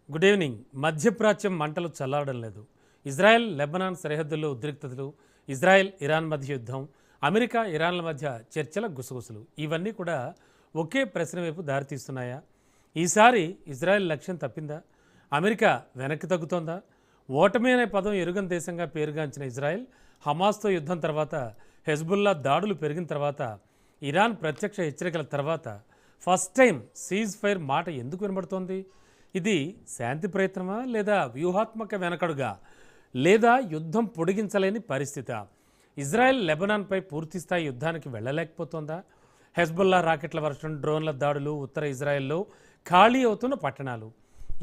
Good evening. మధ్యప్రాచ్యం మంటలు చల్లారడం లేదు. Israel Lebanon సరిహద్దుల్లో ఉద్రిక్తతలు, ఇజ్రాయెల్ ఇరాన్ మధ్య యుద్ధం, అమెరికా ఇరాన్ల మధ్య చర్చల గుసగుసలు ఇవన్నీ కూడా ఒకే ప్రశ్న వైపు దారితీస్తున్నాయా? ఈసారి ఇజ్రాయెల్ లక్ష్యం తప్పిందా? అమెరికా వెనక్కి తగ్గుతోందా? ఓటమి అనే పదం ఎరుగని దేశంగా పేరుగాంచిన ఇజ్రాయెల్ హమాస్తో యుద్ధం తర్వాత, హెజ్బుల్లా దాడులు పెరిగిన తర్వాత, ఇరాన్ ప్రత్యక్ష హెచ్చరికల తర్వాత ఫస్ట్ టైం సీజ్ ఫైర్ మాట ఎందుకు వినబడుతోంది? ఇది శాంతి ప్రయత్నమా, లేదా వ్యూహాత్మక వెనకడుగా, లేదా యుద్ధం పొడిగించలేని పరిస్థితా? ఇజ్రాయెల్ లెబనాన్పై పూర్తిస్థాయి యుద్ధానికి వెళ్ళలేకపోతోందా? హెజ్బుల్లా రాకెట్ల వర్షం, డ్రోన్ల దాడులు, ఉత్తర ఇజ్రాయెల్లో ఖాళీ అవుతున్న పట్టణాలు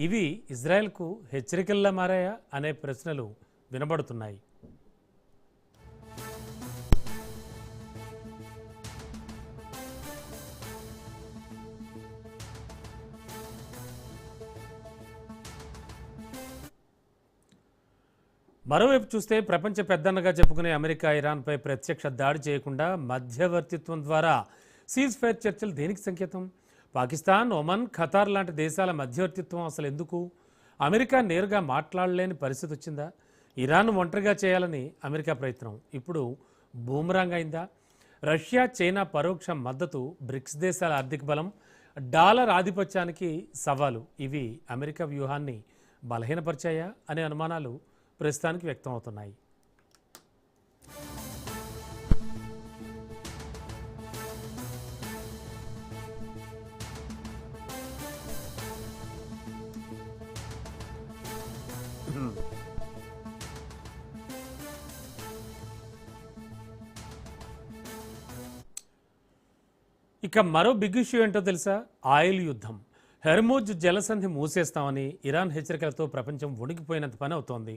ఇవి ఇజ్రాయెల్కు హెచ్చరికల్లా మారాయా అనే ప్రశ్నలు వినబడుతున్నాయి. మరోవైపు చూస్తే ప్రపంచ పెద్దన్నగా చెప్పుకునే అమెరికా ఇరాన్పై ప్రత్యక్ష దాడి చేయకుండా మధ్యవర్తిత్వం ద్వారా సీజ్ ఫైర్ చర్చలు దేనికి సంకేతం? పాకిస్తాన్, ఒమన్, ఖతార్ లాంటి దేశాల మధ్యవర్తిత్వం అసలు ఎందుకు? అమెరికా నేరుగా మాట్లాడలేని పరిస్థితి వచ్చిందా? ఇరాన్ ఒంటరిగా చేయాలని అమెరికా ప్రయత్నం ఇప్పుడు బూమరాంగ్ అయిందా? రష్యా, చైనా పరోక్ష మద్దతు, బ్రిక్స్ దేశాల ఆర్థిక బలం, డాలర్ ఆధిపత్యానికి సవాలు ఇవి అమెరికా వ్యూహాన్ని బలహీనపరిచాయా అనే అనుమానాలు ప్రస్తుతానికి వ్యక్తం అవుతున్నాయి. ఇక మరో బిగ్ ఇష్యూ ఏంటో తెలుసా? ఆయిల్ యుద్ధం. హెర్మూజ్ జలసంధి మూసేస్తామని ఇరాన్ హెచ్చరికలతో ప్రపంచం వణికిపోయినంత పని అవుతోంది.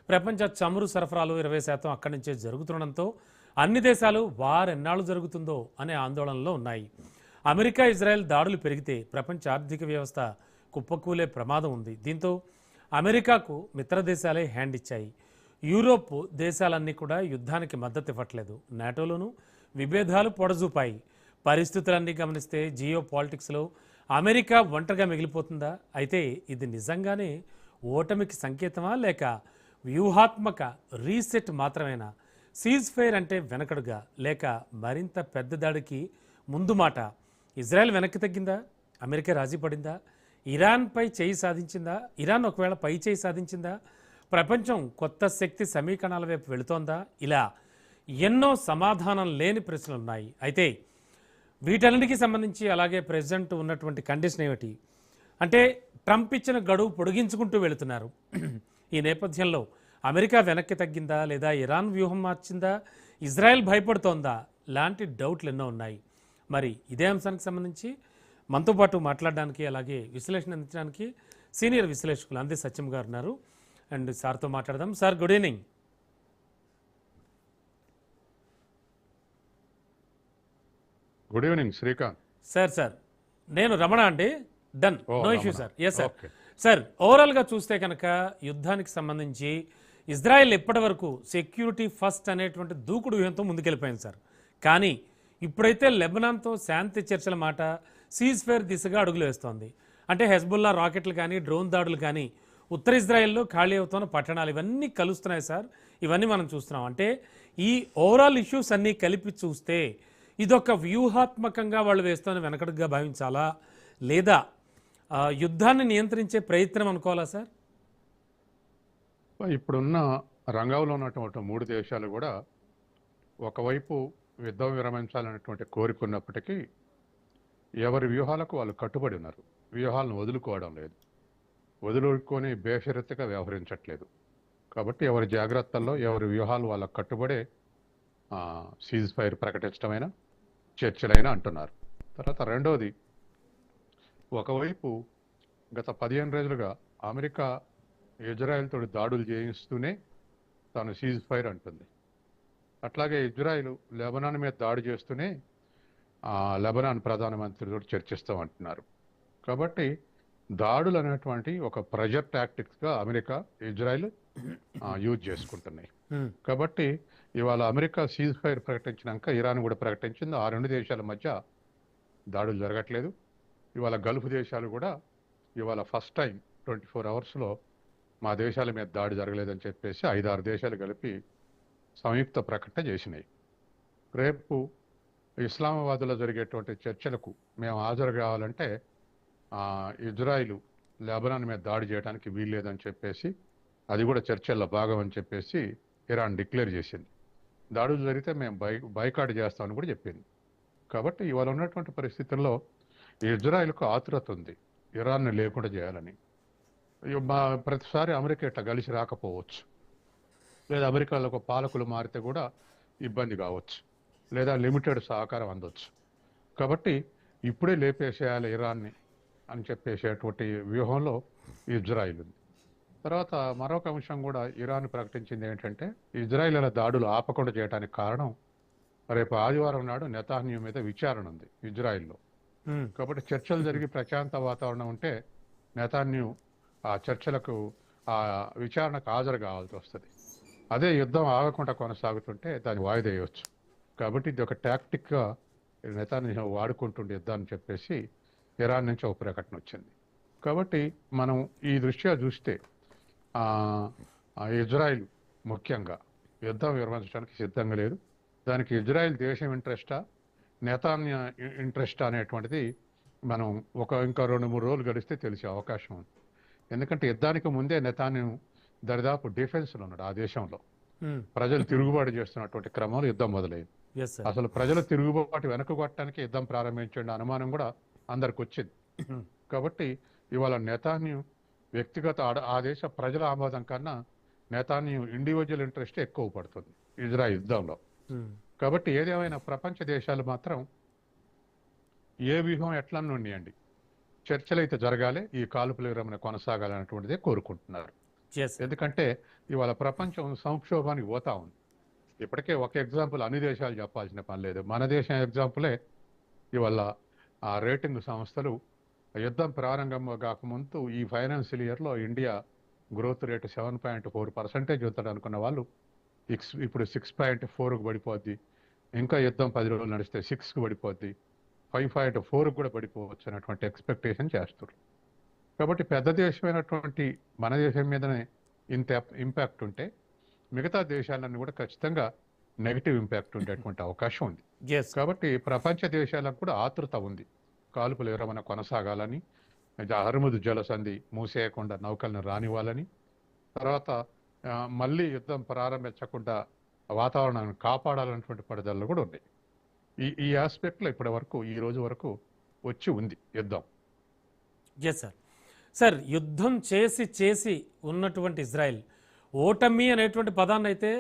ప్రపంచ చమురు సరఫరాలు 20% అక్కడి నుంచే జరుగుతుండడంతో అన్ని దేశాలు వారెన్నాళ్ళు జరుగుతుందో అనే ఆందోళనలో ఉన్నాయి. అమెరికా, ఇజ్రాయెల్ దాడులు పెరిగితే ప్రపంచ ఆర్థిక వ్యవస్థ కుప్పకూలే ప్రమాదం ఉంది. దీంతో అమెరికాకు మిత్ర దేశాలే హ్యాండ్ ఇచ్చాయి. యూరోప్ దేశాలన్నీ కూడా యుద్ధానికి మద్దతు ఇవ్వట్లేదు. నాటోలోనూ విభేదాలు పొడజూపాయి. పరిస్థితులన్నీ గమనిస్తే జియో పాలిటిక్స్లో అమెరికా ఒంటరిగా మిగిలిపోతుందా? అయితే ఇది నిజంగానే ఓటమికి సంకేతమా, లేక వ్యూహాత్మక రీసెట్ మాత్రమేనా? సీజ్ ఫైర్ అంటే వెనకడుగా, లేక మరింత పెద్ద దాడికి ముందు మాట? ఇజ్రాయెల్ వెనక్కి తగ్గిందా? అమెరికా రాజీ పడిందా? ఇరాన్పై చేయి సాధించిందా? ఇరాన్ ఒకవేళ పై చేయి సాధించిందా? ప్రపంచం కొత్త శక్తి సమీకరణాల వైపు వెళుతోందా? ఇలా ఎన్నో సమాధానం లేని ప్రశ్నలున్నాయి. అయితే వీటన్నిటికీ సంబంధించి, అలాగే ప్రెసిడెంట్ ఉన్నటువంటి కండిషన్ ఏమిటి అంటే, ట్రంప్ ఇచ్చిన గడువు పొడిగించుకుంటూ వెళుతున్నారు. ఈ నేపథ్యంలో అమెరికా వెనక్కి తగ్గిందా, లేదా ఇరాన్ వ్యూహం మార్చిందా, ఇజ్రాయెల్ భయపడుతోందా లాంటి డౌట్లు ఎన్నో ఉన్నాయి. మరి ఇదే అంశానికి సంబంధించి మనతో పాటు మాట్లాడడానికి, అలాగే విశ్లేషణ అందించడానికి సీనియర్ విశ్లేషకులు అంది సత్యం గారు ఉన్నారు. అండ్ సార్తో మాట్లాడదాం. Sir, good evening. Good evening Srikanth. Sir నేను రమణ అండి. Done, no issue sir. Yes sir. Okay. Sir, ఓవరాల్గా చూస్తే కనుక యుద్ధానికి సంబంధించి ఇజ్రాయెల్ ఇప్పటి వరకు సెక్యూరిటీ ఫస్ట్ అనేటువంటి దూకుడు వ్యూహంతో ముందుకెళ్ళిపోయింది సార్. కానీ ఇప్పుడైతే లెబనాన్తో శాంతి చర్చల మాట, సీజ్ ఫైర్ దిశగా అడుగులు వేస్తోంది. అంటే హెజ్బుల్లా రాకెట్లు కానీ, డ్రోన్ దాడులు కానీ, ఉత్తర ఇజ్రాయెల్లో ఖాళీ అవుతున్న పట్టణాలు ఇవన్నీ కలుస్తున్నాయి సార్. ఇవన్నీ మనం చూస్తున్నాం. అంటే ఈ ఓవరాల్ ఇష్యూస్ అన్నీ కలిపి చూస్తే ఇదొక వ్యూహాత్మకంగా వాళ్ళు వేస్తున్న వెనకడుగా భావించాలా, లేదా యుద్ధాన్ని నియంత్రించే ప్రయత్నం అనుకోవాలా సార్? ఇప్పుడున్న రంగంలో ఉన్నటువంటి 3 దేశాలు కూడా ఒకవైపు యుద్ధం విరమించాలనేటువంటి కోరిక ఉన్నప్పటికీ ఎవరి వ్యూహాలకు వాళ్ళు కట్టుబడి ఉన్నారు. వ్యూహాలను వదులుకోవడం లేదు, వదులుకొని బేషరతుగా వ్యవహరించట్లేదు. కాబట్టి ఎవరి జాగ్రత్తల్లో ఎవరి వ్యూహాలు వాళ్ళకు కట్టుబడే సీజ్ ఫైర్ ప్రకటించడమైనా, చర్చలైనా అంటున్నారు. తర్వాత రెండోది, ఒకవైపు గత 15 రోజులుగా అమెరికా ఇజ్రాయెల్ తోటి దాడులు చేయిస్తూనే తాను సీజ్ ఫైర్ అంటుంది. అట్లాగే ఇజ్రాయెల్ లెబనాన్ మీద దాడి చేస్తూనే లెబనాన్ ప్రధానమంత్రితో చర్చిస్తామంటున్నారు. కాబట్టి దాడులు అనేటువంటి ఒక ప్రెజర్ టాక్టిక్స్గా అమెరికా, ఇజ్రాయెల్ యూజ్ చేసుకుంటున్నాయి. కాబట్టి ఇవాళ అమెరికా సీజ్ ఫైర్ ప్రకటించినాక ఇరాన్ కూడా ప్రకటించింది. ఆ 2 దేశాల మధ్య దాడులు జరగట్లేదు. ఇవాళ గల్ఫ్ దేశాలు కూడా ఇవాళ ఫస్ట్ టైం 24 అవర్స్లో మా దేశాల మీద దాడి జరగలేదని చెప్పేసి 5-6 దేశాలు కలిపి సంయుక్త ప్రకటన చేసినాయి. రేపు ఇస్లామాబాద్లో జరిగేటువంటి చర్చలకు మేము హాజరు కావాలంటే ఇజ్రాయిల్ లెబనాన్ మీద దాడి చేయడానికి వీల్లేదని చెప్పేసి, అది కూడా చర్చల్లో భాగం అని చెప్పేసి ఇరాన్ డిక్లేర్ చేసింది. దాడులు జరిగితే మేము బైకాట్ చేస్తామని కూడా చెప్పింది. కాబట్టి ఇవాళ ఉన్నటువంటి పరిస్థితుల్లో ఇజ్రాయిల్కు ఆతురత ఉంది ఇరాన్ని లేకుండా చేయాలని. ప్రతిసారి అమెరికా ఇట్లా కలిసి రాకపోవచ్చు, లేదా అమెరికాలో ఒక పాలకులు మారితే కూడా ఇబ్బంది కావచ్చు, లేదా లిమిటెడ్ సహకారం అందొచ్చు. కాబట్టి ఇప్పుడే లేపేసేయాలి ఇరాన్ని అని చెప్పేసేటువంటి వ్యూహంలో ఇజ్రాయిల్ ఉంది. తర్వాత మరొక అంశం కూడా ఇరాన్ ప్రకటించింది ఏంటంటే, ఇజ్రాయిల్ దాడులు ఆపకుండా చేయడానికి కారణం రేపు ఆదివారం నాడు నెతాన్యాహు మీద విచారణ ఉంది ఇజ్రాయిల్లో. కాబట్టి చర్చలు జరిగి ప్రశాంత వాతావరణం ఉంటే నెతాన్యాహు ఆ చర్చలకు ఆ విచారణకు హాజరు కావాల్సి వస్తుంది. అదే యుద్ధం ఆగకుండా కొనసాగుతుంటే దాన్ని వాయిదా వేయవచ్చు. కాబట్టి ఇది ఒక టాక్టిక్గా నెతాన్యాహు వాడుకుంటుండే యుద్ధాన్ని చెప్పేసి ఇరాన్ నుంచి ఒక ప్రకటన వచ్చింది. కాబట్టి మనం ఈ దృష్ట్యా చూస్తే ఇజ్రాయిల్ ముఖ్యంగా యుద్ధం విరమించడానికి సిద్ధంగా లేదు. దానికి ఇజ్రాయిల్ దేశం ఇంట్రెస్టా, నెతాన్యాహు ఇంట్రెస్టా అనేటువంటిది మనం ఇంకా 2-3 రోజులు గడిస్తే తెలిసే అవకాశం ఉంది. ఎందుకంటే యుద్ధానికి ముందే నెతాన్యాహు దరిదాపు డిఫెన్స్లో ఉన్నాడు ఆ దేశంలో. ప్రజలు తిరుగుబాటు చేస్తున్నటువంటి క్రమంలో యుద్ధం మొదలైంది. అసలు ప్రజల తిరుగుబాటు వెనకగొట్టడానికి యుద్ధం ప్రారంభించండి అనుమానం కూడా అందరికి వచ్చింది. కాబట్టి ఇవాళ నెతాన్యాహు వ్యక్తిగత ఆ దేశ ప్రజల ఆమోదం కన్నా నెతాన్యాహు ఇండివిజువల్ ఇంట్రెస్ట్ ఎక్కువ పడుతుంది ఇజ్రాయిల్ యుద్ధంలో. కాబట్టి ఏదేమైనా ప్రపంచ దేశాలు మాత్రం ఏ వ్యూహం ఎట్లా ఉన్నాయండి, చర్చలు అయితే జరగాలి, ఈ కాల్పుల విరమణ కొనసాగాలన్నటువంటిదే కోరుకుంటున్నారు. ఎందుకంటే ఇవాళ ప్రపంచం సంక్షోభానికి పోతా ఉంది. ఇప్పటికే ఒక ఎగ్జాంపుల్ అన్ని దేశాలు చెప్పాల్సిన పని లేదు. మన దేశం ఎగ్జాంపులే ఇవాళ ఆ రేటింగ్ సంస్థలు యుద్ధం ప్రారంభం కాకముందు ఈ ఫైనాన్షియల్ ఇయర్లో ఇండియా గ్రోత్ రేటు 7.4% అవుతాడు అనుకున్న వాళ్ళు ఇప్పుడు 6.4కు పడిపోద్ది. ఇంకా యుద్ధం 10 రోజులు నడిస్తే 6కు పడిపోద్ది, 5.4కు కూడా పడిపోవచ్చు అనేటువంటి ఎక్స్పెక్టేషన్ చేస్తారు. కాబట్టి పెద్ద దేశమైనటువంటి మన దేశం మీదనే ఇంత ఇంపాక్ట్ ఉంటే మిగతా దేశాలన్నీ కూడా ఖచ్చితంగా నెగిటివ్ ఇంపాక్ట్ ఉండేటువంటి అవకాశం ఉంది. కాబట్టి ప్రపంచ దేశాలకు కూడా ఆతృత ఉంది కాల్పుల విరమణ కొనసాగాలని, హర్ముద్ జలసంధి మూసేయకుండా నౌకలను రానివ్వాలని, తర్వాత మళ్ళీ యుద్ధం ప్రారంభించకుండా వాతావరణాన్ని కాపాడాలన్నటువంటి పట్టుదలలు కూడా ఉన్నాయి. ఈ ఆస్పెక్ట్లో ఇప్పటి వరకు ఈ రోజు వరకు వచ్చి ఉంది యుద్ధం. సార్ యుద్ధం చేసి ఉన్నటువంటి ఇజ్రాయెల్ ఓటమి అనేటువంటి పదాన్ని అయితే